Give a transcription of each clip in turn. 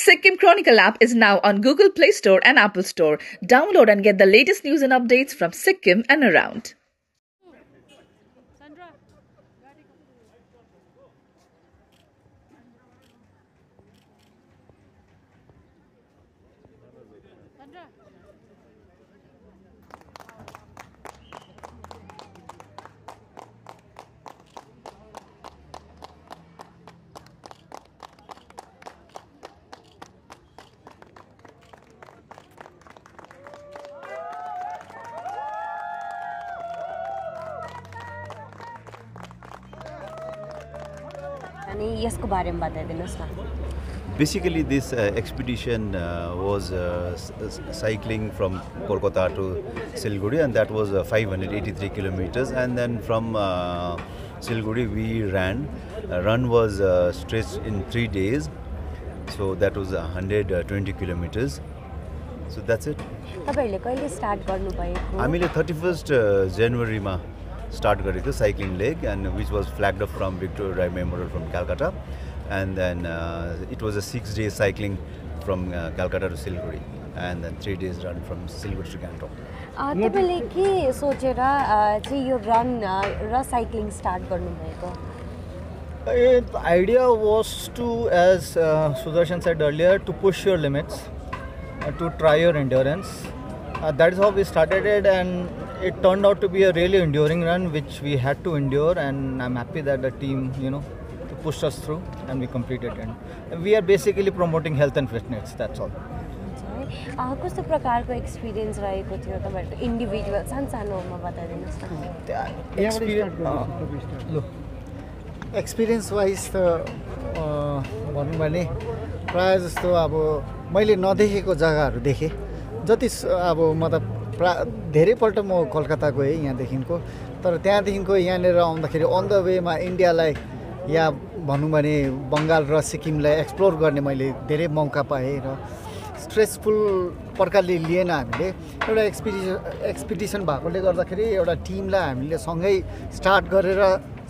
Sikkim Chronicle app is now on Google Play Store and Apple Store. Download and get the latest news and updates from Sikkim and around. Basically, this expedition was cycling from Kolkata to Siliguri, and that was 583 kilometers. And then from Siliguri we ran. Run was stretched in 3 days, so that was 120 kilometers. So that's it. हामीले 31st January मा start गरेको cycling leg, and which was flagged up from Victoria Memorial from Calcutta, and then it was a 6-day cycling from Calcutta to Siliguri, and then 3 days run from Siliguri to Gangtok. तपाईले के सोचेर चाहिँ यो run र cycling start गर्नु भएको? The idea was to, as Sudarshan said earlier, to push your limits, to try your endurance. That is how we started it, and it turned out to be a really enduring run, which we had to endure, and I'm happy that the team, pushed us through, and we completed it. And we are basically promoting health and fitness. That's all. कस्तो प्रकारको experience रहेको थियो तपाईहरुको individual सानसानोमा बताइदिनुस् न? Experience wise त भनौँ भने प्राय जस्तो अब मैले नदेखेको जग्गाहरू देखेँ। जति अब मतलब धेरैपल्ट म कलकत्ता गएँ यहाँदेखिको, तर त्यहाँदेखिको यहाँनिर आउँदाखेरि अन द वेमा इन्डियालाई या भनौँ भने बङ्गाल र सिक्किमलाई एक्सप्लोर गर्ने मैले धेरै मौका पाएँ र स्ट्रेसफुल प्रकारले लिएन। हामीले एउटा एक्सपिडिसन भएकोले गर्दाखेरि एउटा टिमलाई हामीले सँगै स्टार्ट गरेर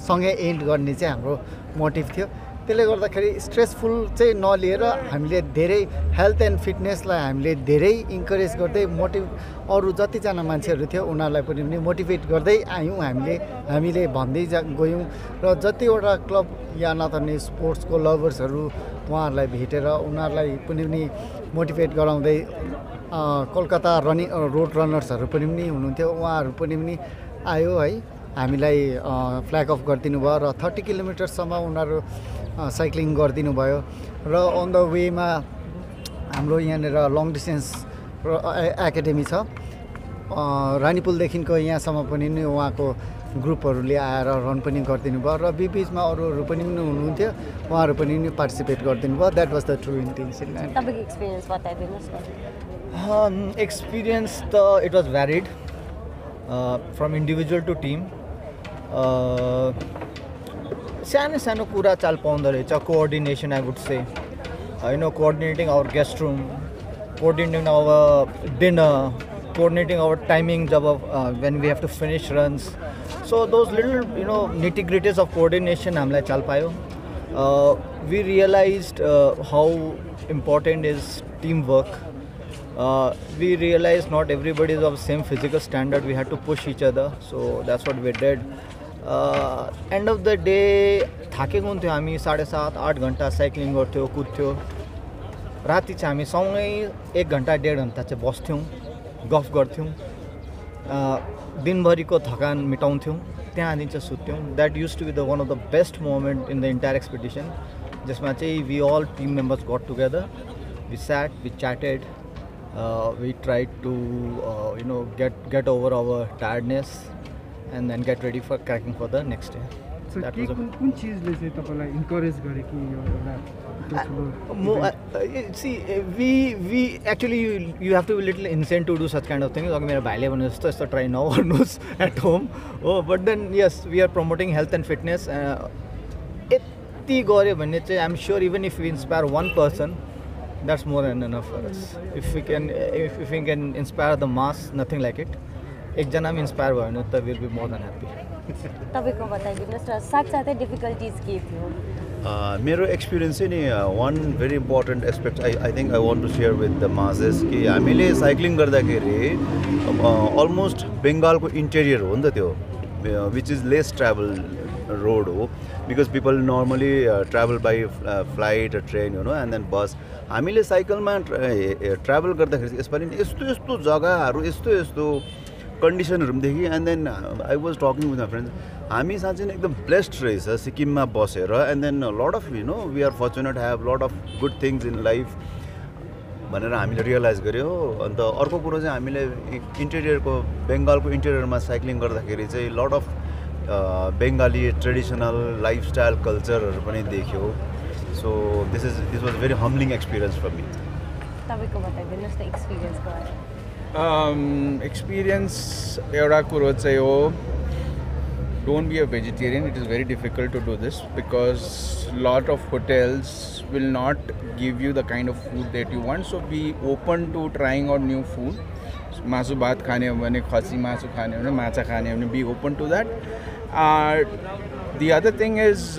सँगै एन्ड गर्ने चाहिँ हाम्रो मोटिभ थियो। त्यसले गर्दाखेरि स्ट्रेसफुल चाहिँ नलिएर हामीले धेरै हेल्थ एन्ड फिटनेसलाई हामीले धेरै इन्करेज गर्दै अरू जतिजना मान्छेहरू थियो उनीहरूलाई पनि मोटिभेट गर्दै आयौँ। हामीले भन्दै गयौँ र जतिवटा क्लब या नत्र स्पोर्ट्सको लभर्सहरू उहाँहरूलाई भेटेर उनीहरूलाई पनि मोटिभेट गराउँदै कोलकाता रोड रनर्सहरू पनि हुनुहुन्थ्यो, उहाँहरू पनि आयो है, हामीलाई फ्ल्याग अफ गरिदिनु भयो र 30 किलोमिटरसम्म उनीहरू साइक्लिङ गरिदिनु भयो। र अन द वेमा हाम्रो यहाँनिर लङ डिस्टेन्स एकाडेमी छ, रानीपुलदेखिको यहाँसम्म पनि उहाँको ग्रुपहरूले आएर रन पनि गरिदिनु भयो र बिचमा अरूहरू पनि हुनुहुन्थ्यो, उहाँहरू पनि पार्टिसिपेट गरिदिनु भयो। That was the true intention. तपाईँको एक्सपिरियन्स बताइदिनुहोस् न। एक्सपिरियन्स त it was varied from individual to team. सानो सानो कुरा चाल पाउँदो रहेछ, coordination I would say, coordinating our guest room, coordinating our dinner, coordinating our timing job of when we have to finish runs. So those little nitty gritties of coordination hamlai chal payo. We realized how important is teamwork. We realized not everybody is of same physical standard. We had to push each other, so that's what we did. End of the day थाकेको हुन्थ्यो हामी, 7.5-8 घण्टा cycling गर्थ्यौँ, कुद्थ्यौँ। राति चाहिँ हामी सँगै 1 घण्टा 1.5 घण्टा चाहिँ बस्थ्यौँ, गफ गर्थ्यौँ, दिनभरिको थकान मेटाउँथ्यौँ, त्यहाँदेखि चाहिँ सुत्थ्यौँ। That used to be the one of the best moment in the entire expedition, जसमा चाहिँ we all team members got together, we sat, we chatted, we tried to get over our tiredness and then get ready for cracking for the next day. So कुन चीजले चाहिँ तपाईलाई encourage गरे कि यो एउटा see we actually you have to be little insane to do such kind of things. अघि मेरो भाइले भने जस्तो यस्तो ट्राई नगर्नुहोस् at home. But then yes, we are promoting health and fitness. यति गऱ्यो भने चाहिँ I'm sure even if we inspire one person, that's more than enough for us. If we can inspire the mass, nothing like it. एकजना पनि inspire भयो भने त we'll be more than happy. तपाईको बताइदिनुस् न, साथसाथै डिफिकल्टीज के थियो? मेरो एक्सपिरियन्स चाहिँ नि one very important aspect I think I want to share with the masses कि हामीले साइक्लिङ गर्दाखेरि अलमोस्ट बेङ्गालको इन्टेरियर हो नि त त्यो which is less travel road हो because people normally travel by flight train and then bus हामीले साइकलमा ट्राभल गर्दाखेरि यसपालि यस्तो यस्तो जग्गाहरू यस्तो यस्तो कन्डिसनहरू पनि देखेँ and then I was talking with my friends हामी साँच्चै नै एकदम ब्लेस्ड रहेछ सिक्किममा बसेर and then lot of we are fortunate have lot of good things in life भनेर हामीले रियलाइज गऱ्यो अन्त अर्को कुरो चाहिँ हामीले इन्टेरियरको बेङ्गालको इन्टेरियरमा साइक्लिङ गर्दाखेरि चाहिँ lot of Bengali traditional lifestyle कल्चरहरू पनि देख्यो so this was very humbling experience for me तपाईँको बताइदिनुहोस् न एक्सपिरियन्सको बारे एक्सपिरियन्स एउटा कुरो चाहिँ हो don't be a vegetarian. It is very difficult to do this because lot of hotels will not give you the kind of food that you want, so be open to trying out new food. Masu bhat khane ho bhane, khasi masu khane ho bhane, macha khane ho bhane, be open to that. The other thing is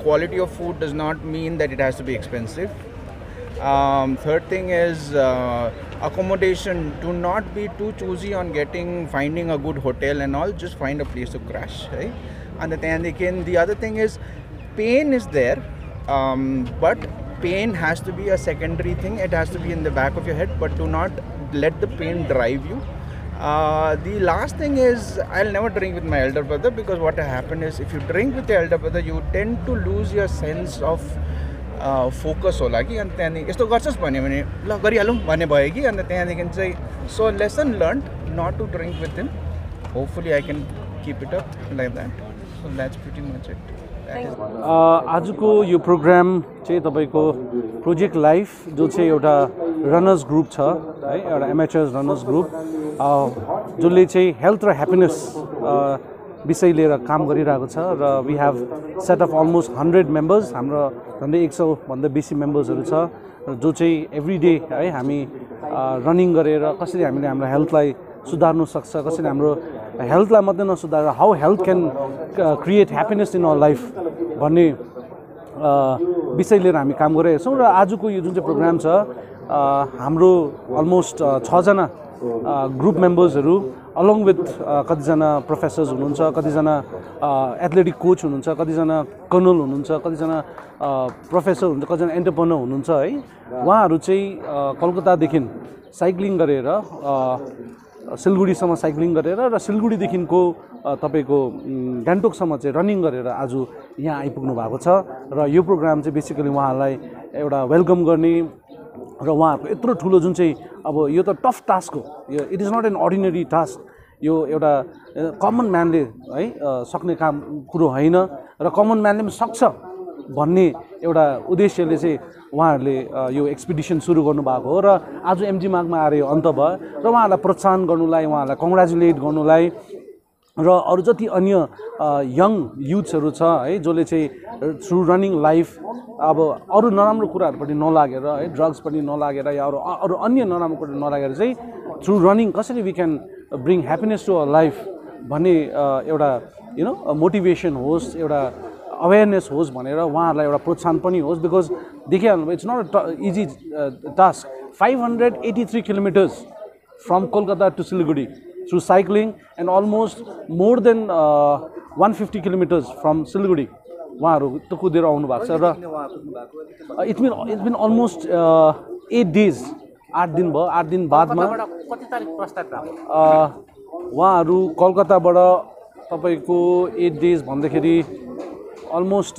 quality of food does not mean that it has to be expensive. Third thing is accommodation. Do not be too choosy on finding a good hotel and all. Just find a place to crash, right? And the other thing is pain is there, but pain has to be a secondary thing. It has to be in the back of your head, but do not let the pain drive you. The last thing is I'll never drink with my elder brother because what happened is if you drink with your elder brother you tend to lose your sense of focus होला कि अनि त्यहाँदेखि यस्तो गर्छस् भन्यो भने ल गरिहालौँ भन्ने भयो कि अन्त त्यहाँदेखि चाहिँ so lesson learn not to drink with him hopefully I can keep it up like that so that's pretty much it आजको यो प्रोग्राम चाहिँ तपाईँको प्रोजेक्ट लाइफ जो चाहिँ एउटा रनर्स ग्रुप छ है एउटा एमेचर्स रनर्स ग्रुप जसले चाहिँ हेल्थ र ह्याप्पिनेस विषय लिएर काम गरिरहेको छ र we have set of almost 100 members हाम्रो झन्डै 100 भन्दा बेसी मेम्बर्सहरू छ जो चाहिँ एभ्री डे है हामी रनिङ गरेर कसरी हामीले हाम्रो हेल्थलाई सुधार्नु सक्छ कसरी हाम्रो हेल्थलाई मात्रै नसुधारेर how health can create happiness in our life भन्ने विषय लिएर हामी काम गरिरहेका छौँ र आजको यो जुन चाहिँ प्रोग्राम छ हाम्रो अलमोस्ट 6 जना ग्रुप मेम्बर्सहरू अलङ विथ कतिजना प्रोफेसर्स हुनुहुन्छ कतिजना एथलेटिक कोच हुनुहुन्छ कतिजना कर्नल हुनुहुन्छ कतिजना प्रोफेसर हुनुहुन्छ कतिजना एन्टरप्रेन्योर हुनुहुन्छ है उहाँहरू चाहिँ कलकत्तादेखि साइक्लिङ गरेर सिलगढीसम्म साइक्लिङ गरेर र सिलगढीदेखिको तपाईँको गान्तोकसम्म चाहिँ रनिङ गरेर आज यहाँ आइपुग्नु भएको छ र यो प्रोग्राम चाहिँ बेसिकली उहाँहरूलाई एउटा वेलकम गर्ने र उहाँहरूको यत्रो ठुलो जुन चाहिँ अब यो त टफ टास्क हो यो it is not an ordinary task यो एउटा कमन म्यानले है सक्ने काम कुरो होइन र कमन म्यानले पनि सक्छ भन्ने एउटा उद्देश्यले चाहिँ उहाँहरूले यो एक्सपिडिसन सुरु गर्नुभएको हो र आज एमजी मार्गमा आएर यो अन्त भयो र उहाँहरूलाई प्रोत्साहन गर्नुलाई उहाँहरूलाई कङ्ग्रेचुलेट गर्नुलाई र अरू जति अन्य यङ युथ्सहरू छ है जसले चाहिँ थ्रु रनिङ लाइफ अब अरू नराम्रो कुराहरूपट्टि नलागेर है ड्रग्स पनि नलागेर या अरू अन्य नराम्रो कुराहरू नलागेर चाहिँ थ्रु रनिङ कसरी we can bring happiness to our life भन्ने एउटा मोटिभेसन होस् एउटा अवेरनेस होस् भनेर उहाँहरूलाई एउटा प्रोत्साहन पनि होस् बिकज देखिहाल्नु it's not a easy task 583 kilometers from Kolkata to Siliguri through cycling and almost more than 150 kilometers from Siliguri. उहाँहरू त कुदेर आउनु भएको छ र इट्स बिन अलमोस्ट 8 days 8 दिन भयो 8 दिन बादमा कति तारिक प्रस्ताव उहाँहरू कलकत्ताबाट तपाईँको 8 days भन्दाखेरि अलमोस्ट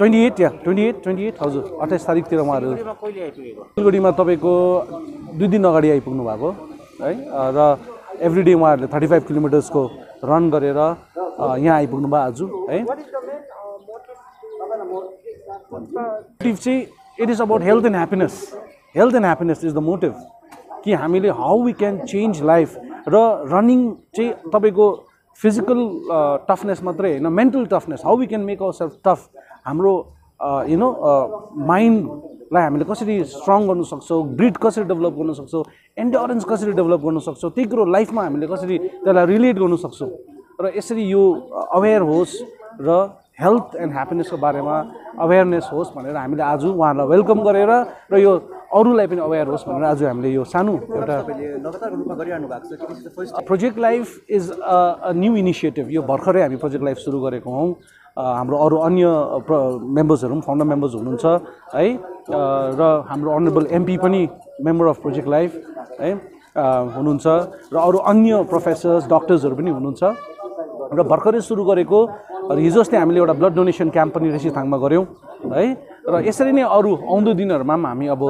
28 हजुर 28 तारिकतिर उहाँहरू सिलगढीमा तपाईँको 2 दिन अगाडि आइपुग्नु भएको है र एभ्री डे उहाँहरूले 35 किलोमिटर्सको रन गरेर यहाँ आइपुग्नु भयो आज है मोटिभ चाहिँ it is about health and happiness is the motive कि हामीले how we can change life र रनिङ चाहिँ तपाईँको फिजिकल टफनेस मात्रै होइन mental toughness how we can make our self tough हाम्रो माइन्डलाई हामीले कसरी स्ट्रङ गर्नु सक्छौँ ग्रिड कसरी डेभलप गर्नु सक्छौँ एन्ड्योरेन्स कसरी डेभलप गर्नु सक्छौँ त्यही कुरो लाइफमा हामीले कसरी त्यसलाई रिलेट गर्नु सक्छौँ र यसरी यो अवेर होस् र हेल्थ एन्ड ह्याप्पिनेसको बारेमा अवेरनेस होस् भनेर हामीले आज उहाँहरूलाई वेलकम गरेर र यो अरूलाई पनि अवेर होस् भनेर आज हामीले यो सानो एउटा project life is a new initiative. यो भर्खरै हामी प्रोजेक्ट लाइफ सुरु गरेको हौँ। हाम्रो अरू अन्य मेम्बर्सहरू पनि फाउन्डर मेम्बर्स हुनुहुन्छ है, र हाम्रो अनरेबल एमपी पनि मेम्बर अफ प्रोजेक्ट लाइफ है हुनुहुन्छ, र अरू अन्य प्रोफेसर्स डक्टर्सहरू पनि हुनुहुन्छ। र भर्खरै सुरु गरेको हिजो अस्ति हामीले एउटा ब्लड डोनेसन क्याम्प पनि रेसिथाङमा गऱ्यौँ है, र यसरी नै अरू आउँदो दिनहरूमा पनि हामी अब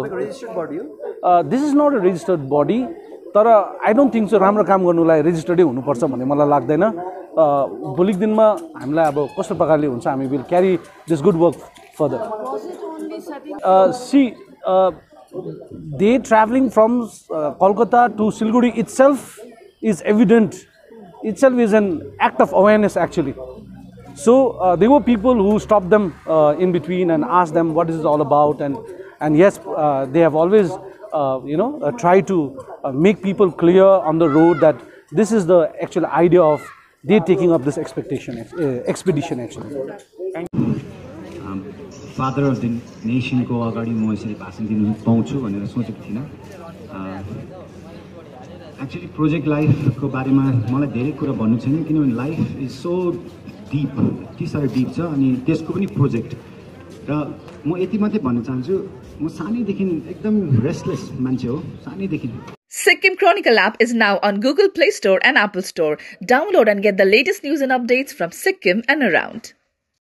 this is not a registered body, तर आई डोन्ट थिङ्क सो राम्रो काम गर्नुलाई रेजिस्टर्डै हुनुपर्छ भन्ने मलाई लाग्दैन। भोलिको दिनमा हामीलाई अब कस्तो प्रकारले हुन्छ, हामी will carry this good work further. See they traveling from Kolkata to Siliguri itself is evident, itself is an act of awareness actually. So there were people who stopped them in between and asked them what is this all about, and yes, they have always tried to make people clear on the road that this is the actual idea of they taking up this expedition actually. Father of the नेसनको अगाडि म यसरी भाषण दिनु पाउँछु भनेर सोचेको थिइनँ। एक्चुअली प्रोजेक्ट लाइफको बारेमा मलाई धेरै कुरा भन्नु छैन, किनभने लाइफ इज सो डिप, यति साह्रो डिप छ, अनि त्यसको पनि प्रोजेक्ट। र म यति मात्रै भन्न चाहन्छु, म सानैदेखि एकदम रेस्टलेस मान्छे हो, सानैदेखि। Sikkim Chronicle app is now on Google Play Store and Apple Store. Download and get the latest news and updates from Sikkim and around.